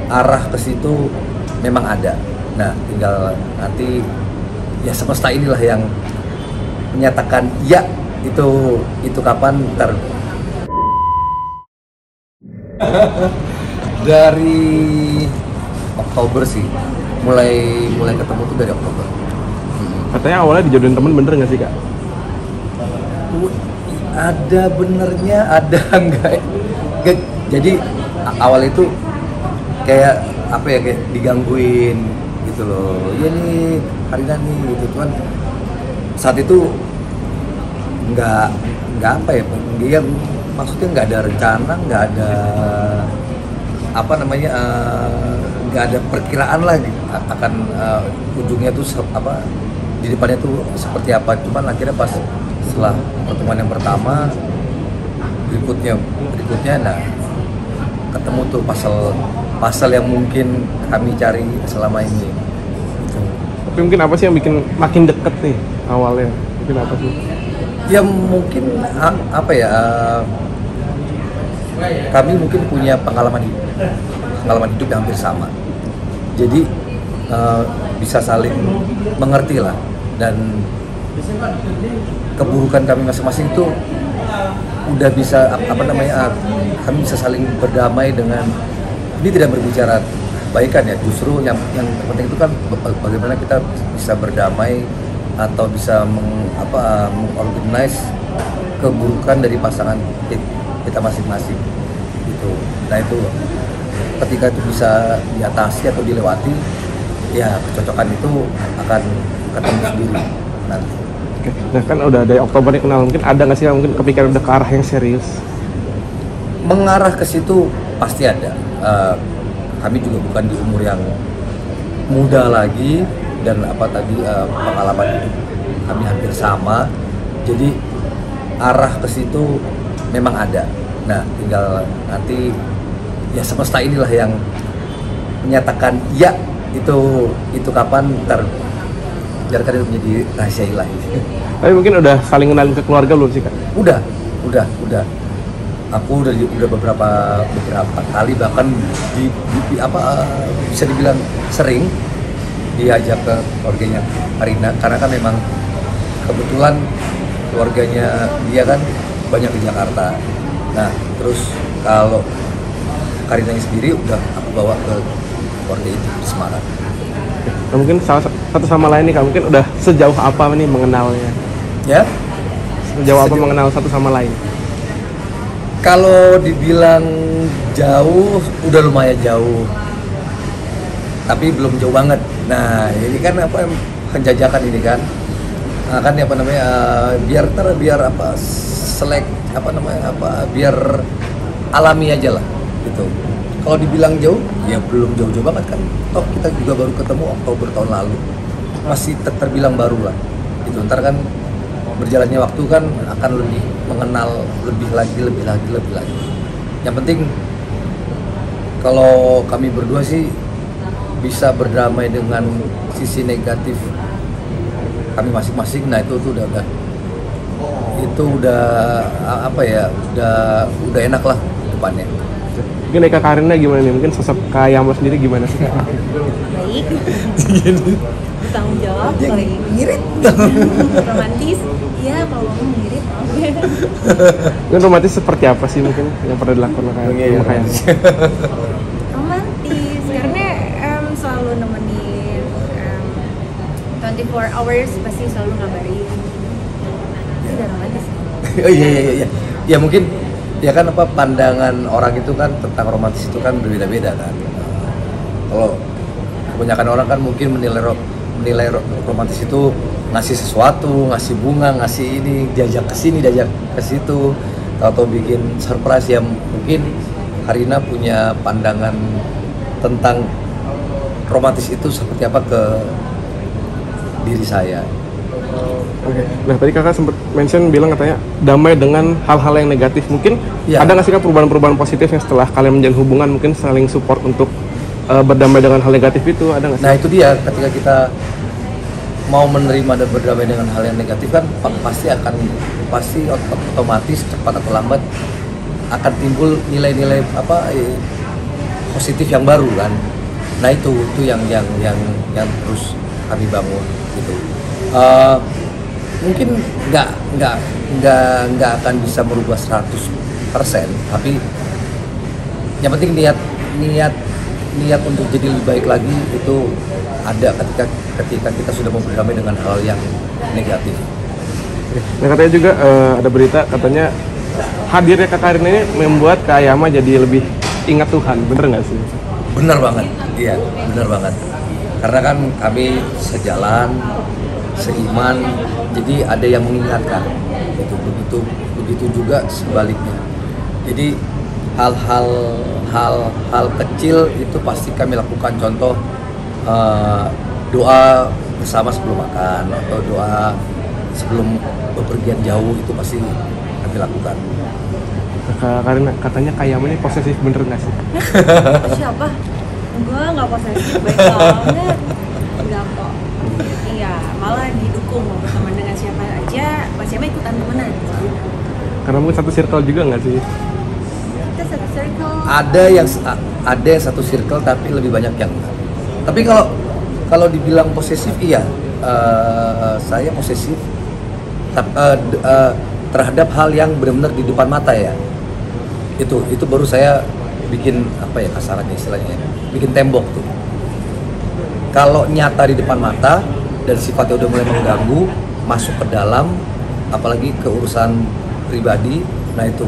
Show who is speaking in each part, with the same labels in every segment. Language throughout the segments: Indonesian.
Speaker 1: arah ke situ memang ada. Nah, tinggal nanti ya semesta inilah yang menyatakan ya itu kapan ntar. Dari Oktober sih, mulai ketemu tuh dari Oktober.
Speaker 2: Katanya awalnya dijodohin temen, bener nggak sih kak?
Speaker 1: Ada benernya, ada enggak. Jadi awal itu kayak apa ya, kayak digangguin gitu loh. Iya nih, Karina nih gitu. Cuman saat itu nggak apa ya, dia maksudnya nggak ada rencana, nggak ada apa namanya, nggak ada perkiraan lah akan ujungnya tuh apa, di depannya tuh seperti apa. Cuman akhirnya pas setelah pertemuan yang pertama, berikutnya nah ketemu tuh pasal yang mungkin kami cari selama ini gitu.
Speaker 2: Tapi mungkin apa sih yang bikin makin deket nih awalnya? Mungkin apa sih?
Speaker 1: Ya mungkin apa ya, kami mungkin punya pengalaman hidup yang hampir sama, jadi bisa saling mengerti lah, dan keburukan kami masing-masing itu udah bisa apa namanya, kami bisa saling berdamai dengan ini, tidak berbicara kebaikan ya, justru yang penting itu kan bagaimana kita bisa berdamai atau bisa mengorganize keburukan dari pasangan kita masing-masing gitu. Nah itu ketika itu bisa diatasi atau dilewati, ya kecocokan itu akan ketemu sendiri nanti.
Speaker 2: Oke. Nah kan udah dari Oktober nih kenal, mungkin ada nggak sih mungkin kepikiran udah ke arah yang serius?
Speaker 1: Mengarah ke situ pasti ada. Kami juga bukan di umur yang muda lagi, dan pengalaman hidup kami hampir sama, jadi arah ke situ memang ada. Nah, tinggal nanti ya semesta inilah yang menyatakan ya itu kapan, ntar biarkan itu menjadi rahasia ilahi.
Speaker 2: Tapi mungkin udah saling kenalin ke keluarga belum sih kak?
Speaker 1: Udah. Aku udah beberapa kali, bahkan bisa dibilang sering diajak ke keluarganya Karina, karena kan memang kebetulan keluarganya dia kan banyak di Jakarta. Nah, terus kalau Karinanya sendiri udah aku bawa ke keluarga itu di Semarang.
Speaker 2: Nah, mungkin satu sama lain nih kak, mungkin udah sejauh apa nih mengenalnya?
Speaker 1: Ya?
Speaker 2: Sejauh apa mengenal satu sama lain?
Speaker 1: Kalau dibilang jauh, udah lumayan jauh, tapi belum jauh banget. Nah, ini kan penjajakan ini kan, biar alami aja lah gitu. Kalau dibilang jauh, ya belum jauh-jauh banget kan. Toh kita juga baru ketemu Oktober tahun lalu, masih terbilang baru lah. Itu ntar kan berjalannya waktu kan akan lebih mengenal lebih lagi. Yang penting kalau kami berdua sih bisa berdamai dengan sisi negatif kami masing-masing. Nah itu tuh udah enak lah depannya.
Speaker 2: Mungkin Kak Karina gimana nih? Mungkin sosok Kak Yamo sendiri gimana sih?
Speaker 3: Baik, bertanggung jawab, paling
Speaker 1: ngirit,
Speaker 3: romantis. Iya, kalau ngomong ngirit.
Speaker 2: Mungkin romantis seperti apa sih mungkin yang pernah dilakukan sama Kak Yamo?
Speaker 3: Romantis, karena selalu nemenin 24 hours, pasti selalu ngabarin. Itu udah romantis.
Speaker 1: Oh iya. Ya mungkin ya kan pandangan orang itu kan tentang romantis itu kan berbeda-beda kan. Kalau kebanyakan orang kan mungkin menilai romantis itu ngasih sesuatu, ngasih bunga, ngasih ini, diajak ke sini, diajak ke situ, atau bikin surprise. Ya mungkin Karina punya pandangan tentang romantis itu seperti apa ke diri saya.
Speaker 2: Oke. Nah tadi kakak sempat bilang katanya damai dengan hal-hal yang negatif. Mungkin ada nggak sih kak perubahan-perubahan positif yang setelah kalian menjalin hubungan mungkin saling support untuk berdamai dengan hal negatif itu, ada nggak sih?
Speaker 1: Nah itu dia, ketika kita mau menerima dan berdamai dengan hal yang negatif kan pasti otomatis cepat atau lambat akan timbul nilai-nilai positif yang baru kan. Nah itu yang terus kami bangun gitu. Mungkin nggak akan bisa merubah 100%, tapi yang penting niat untuk jadi lebih baik lagi itu ada ketika kita sudah mau berdamai dengan hal yang negatif.
Speaker 2: Nah katanya juga ada berita katanya hadirnya Kak Karin ini membuat Kak Ayama jadi lebih ingat Tuhan, bener nggak sih?
Speaker 1: Benar banget, iya benar banget. Karena kan kami sejalan, seiman, jadi ada yang mengingatkan. Begitu juga sebaliknya. Jadi hal kecil itu pasti kami lakukan. Contoh doa bersama sebelum makan atau doa sebelum bepergian jauh itu pasti kami lakukan.
Speaker 2: Karena katanya Kak Ayama ini posesif, bener nggak sih?
Speaker 3: Siapa? Enggak, nggak posesif, baik banget. Enggak kok. Iya, malah didukung mau berteman dengan siapa aja, Mas Yama ikutan temenan.
Speaker 2: Karena mungkin satu circle juga nggak sih?
Speaker 3: Kita satu circle.
Speaker 1: Ada yang satu circle tapi lebih banyak yang enggak. Tapi kalau dibilang posesif, iya, saya posesif terhadap hal yang benar-benar di depan mata ya. Itu baru saya bikin apa ya kasarannya istilahnya, bikin tembok tuh. Kalau nyata di depan mata dan sifatnya udah mulai mengganggu, masuk ke dalam, apalagi ke urusan pribadi, nah itu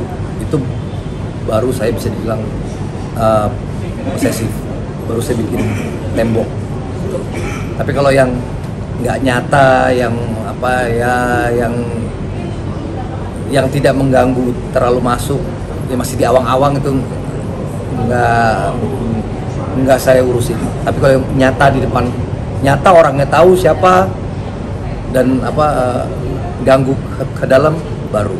Speaker 1: baru saya bisa dibilang posesif, baru saya bikin tembok. Tapi kalau yang nggak nyata, yang apa ya, yang tidak mengganggu terlalu masuk, ya masih di awang-awang itu nggak saya urusin. Tapi kalau yang nyata di depan, nyata orangnya tahu siapa dan apa ganggu ke dalam, baru